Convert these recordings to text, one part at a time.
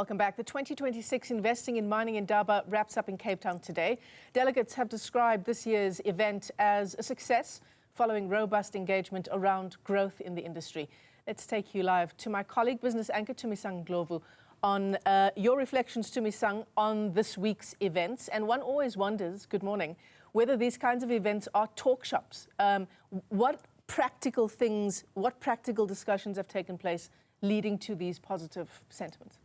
Welcome back. The 2026 Investing in Mining Indaba wraps up in Cape Town today. Delegates have described this year's event as a success following robust engagement around growth in the industry. Let's take you live to my colleague, business anchor Tumisang Ndlovu, on your reflections, Tumisang, on this week's events. And one always wonders, good morning, whether these kinds of events are talk shops. What practical discussions have taken place leading to these positive sentiments?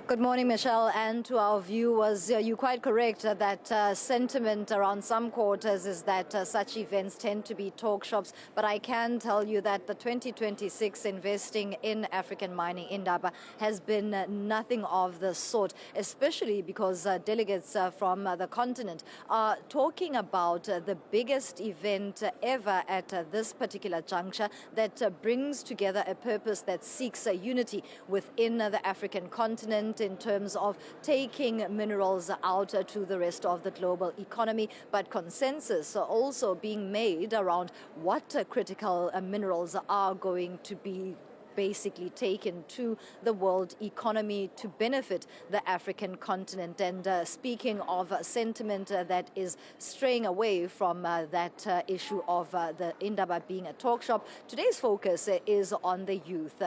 Good morning, Michelle, and to our viewers. You're quite correct that sentiment around some quarters is that such events tend to be talk shops. But I can tell you that the 2026 Investing in African Mining Indaba has been nothing of the sort, especially because delegates from the continent are talking about the biggest event ever at this particular juncture that brings together a purpose that seeks unity within the African continent, in terms of taking minerals out to the rest of the global economy, but consensus also being made around what critical minerals are going to be basically taken to the world economy to benefit the African continent. And speaking of sentiment that is straying away from that issue of the Indaba being a talk shop, today's focus is on the youth.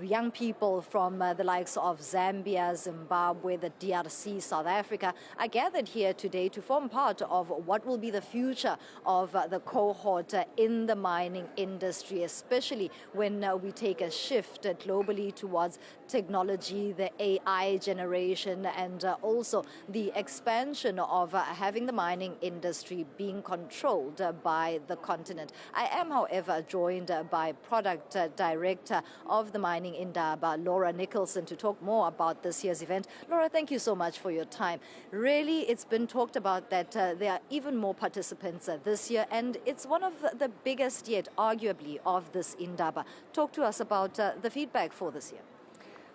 Young people from the likes of Zambia, Zimbabwe, the DRC, South Africa are gathered here today to form part of what will be the future of the cohort in the mining industry, especially when we take a shift globally towards technology, the AI generation, and also the expansion of having the mining industry being controlled by the continent. I am, however, joined by Product Director of the Mining Indaba, Laura Nicholson, to talk more about this year's event. Laura, thank you so much for your time. Really, it's been talked about that there are even more participants this year, and it's one of the biggest yet, arguably, of this Indaba. Talk to us about the feedback for this year.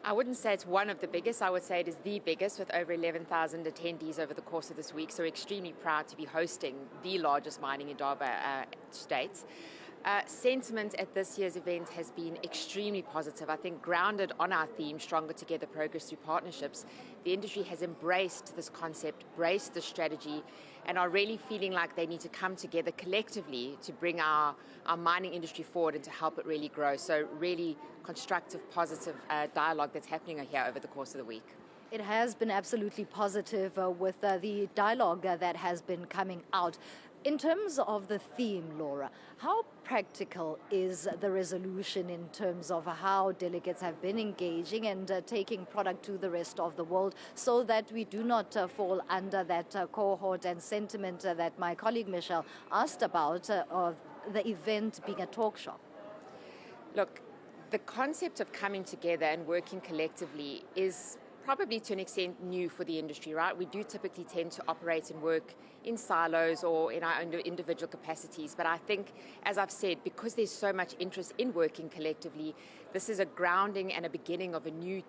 I wouldn't say it's one of the biggest. I would say it is the biggest, with over 11,000 attendees over the course of this week. So we're extremely proud to be hosting the largest mining Indaba to date. Sentiment at this year's event has been extremely positive. I think grounded on our theme, Stronger Together, Progress Through Partnerships, the industry has embraced this concept, embraced this strategy, and are really feeling like they need to come together collectively to bring our mining industry forward and to help it really grow. So really constructive, positive dialogue that's happening here over the course of the week. It has been absolutely positive with the dialogue that has been coming out. In terms of the theme, Laura, how practical is the resolution in terms of how delegates have been engaging and taking product to the rest of the world, so that we do not fall under that cohort and sentiment that my colleague Michelle asked about of the event being a talk shop? Look, the concept of coming together and working collectively is probably to an extent new for the industry, right? We do typically tend to operate and work in silos or in our own individual capacities. But I think, as I've said, because there's so much interest in working collectively, this is a grounding and a beginning of a new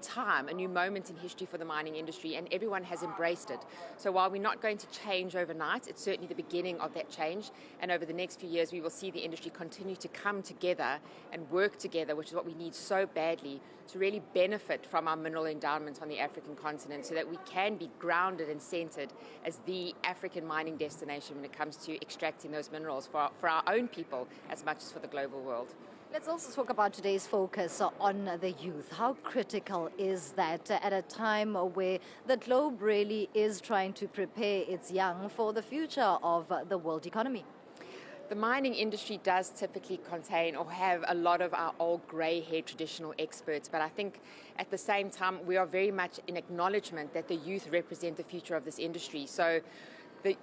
time, a new moment in history for the mining industry, and everyone has embraced it. So while we're not going to change overnight, it's certainly the beginning of that change. And over the next few years, we will see the industry continue to come together and work together, which is what we need so badly to really benefit from our mineral endowments on the African continent, so that we can be grounded and centered as the African mining destination when it comes to extracting those minerals for our own people as much as for the global world. Let's also talk about today's focus on the youth. How critical is that at a time where the globe really is trying to prepare its young for the future of the world economy? The mining industry does typically contain or have a lot of our old grey-haired traditional experts, but I think at the same time we are very much in acknowledgement that the youth represent the future of this industry. So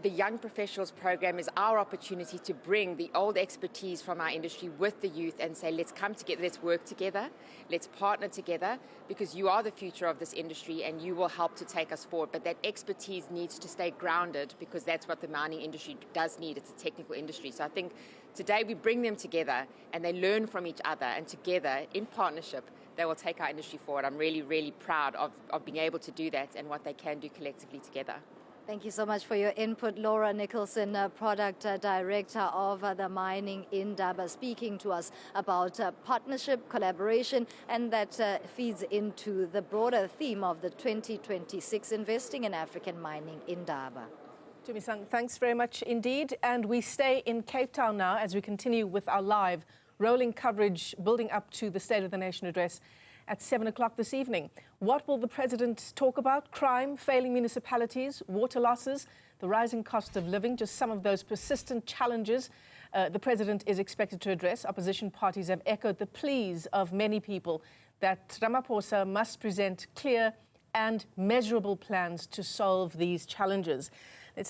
the Young Professionals program is our opportunity to bring the old expertise from our industry with the youth and say, let's come together, let's work together, let's partner together, because you are the future of this industry and you will help to take us forward. But that expertise needs to stay grounded, because that's what the mining industry does need. It's a technical industry. So I think today we bring them together and they learn from each other, and together in partnership they will take our industry forward. I'm really, really proud of being able to do that and what they can do collectively together. Thank you so much for your input. Laura Nicholson, Product Director of the Mining Indaba, speaking to us about partnership, collaboration, and that feeds into the broader theme of the 2026 Investing in African Mining Indaba. Tumisang, thanks very much indeed. And we stay in Cape Town now as we continue with our live rolling coverage building up to the State of the Nation address at 7 o'clock this evening. What will the President talk about? Crime, failing municipalities, water losses, the rising cost of living, just some of those persistent challenges the President is expected to address. Opposition parties have echoed the pleas of many people that Ramaphosa must present clear and measurable plans to solve these challenges.